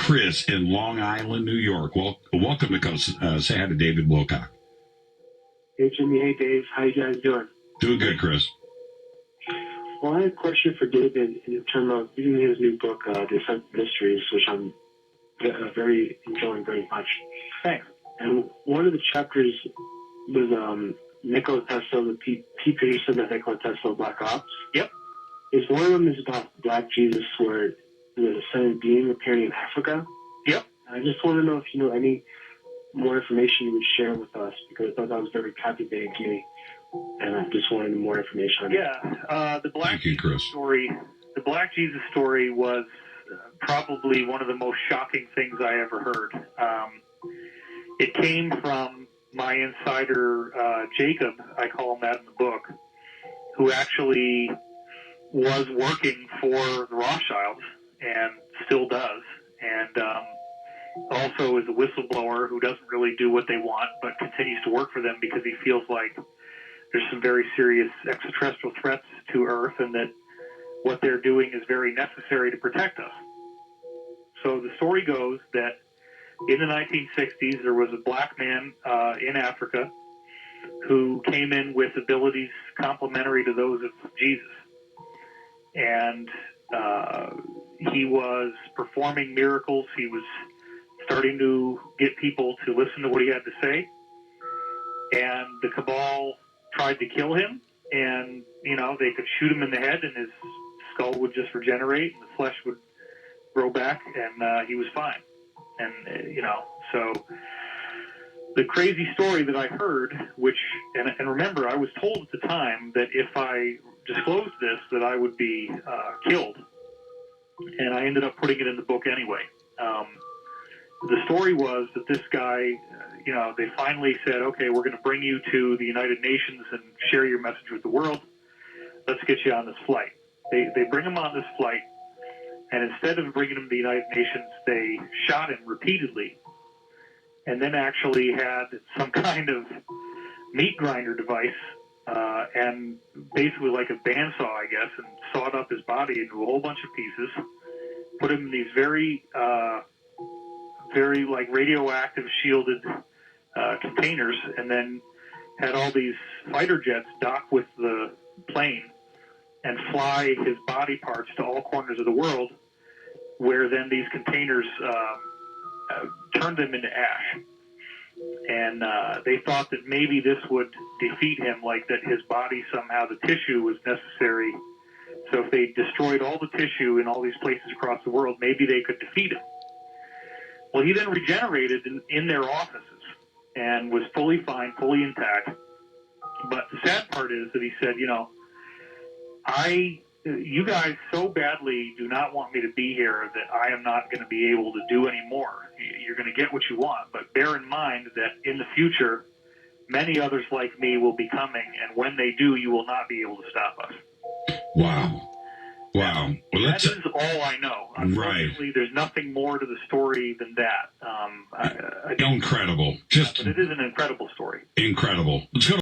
Chris in Long Island, New York. Welcome to say hi to David Wilcock. Hey, Jimmy. Hey, Dave. How you guys doing? Doing good, Chris. Well, I had a question for David in terms of reading his new book, The Ascent Mysteries, which I'm very enjoying very much. Thanks. And one of the chapters was Nikola Tesla, the Pete Peterson and Nikola Tesla Black Ops. Yep. One of them is about Black Jesus, where the ascended being appearing in Africa. Yep. I just want to know if you know any more information you would share with us, because I thought that was very captivating to me, and I just wanted more information on it. Yeah, the Black Jesus story. The Black Jesus story was probably one of the most shocking things I ever heard. It came from my insider Jacob, I call him that in the book, who actually was working for the Rothschilds and still does, and also is a whistleblower who doesn't really do what they want, but continues to work for them because he feels like there's some very serious extraterrestrial threats to Earth and that what they're doing is very necessary to protect us. So the story goes that in the 1960s, there was a black man in Africa who came in with abilities complementary to those of Jesus. And he was performing miracles. He was starting to get people to listen to what he had to say. And the cabal tried to kill him. And, they could shoot him in the head and his skull would just regenerate and the flesh would grow back and he was fine. And, so the crazy story that I heard, and remember, I was told at the time that if I disclosed this, that I would be killed. And I ended up putting it in the book anyway. The story was that this guy, they finally said, okay, we're going to bring you to the United Nations and share your message with the world. Let's get you on this flight. They bring him on this flight, and instead of bringing him to the United Nations, they shot him repeatedly and then actually had some kind of meat grinder device and basically like a bandsaw, I guess, and sawed up his body into a whole bunch of pieces, put him in these very like radioactive shielded containers, and then had all these fighter jets dock with the plane and fly his body parts to all corners of the world, where then these containers turned him into ash. And they thought that maybe this would defeat him, like that his body somehow, the tissue was necessary. So if they destroyed all the tissue in all these places across the world, maybe they could defeat him. Well, he then regenerated in their offices and was fully fine, fully intact. But the sad part is that he said, you guys so badly do not want me to be here that I am not going to be able to do any more. You're going to get what you want, but bear in mind that in the future, many others like me will be coming, and when they do, you will not be able to stop us. Wow. Well, that is all I know. Unfortunately, right. There's nothing more to the story than that. Incredible. But it is an incredible story. Incredible. Let's go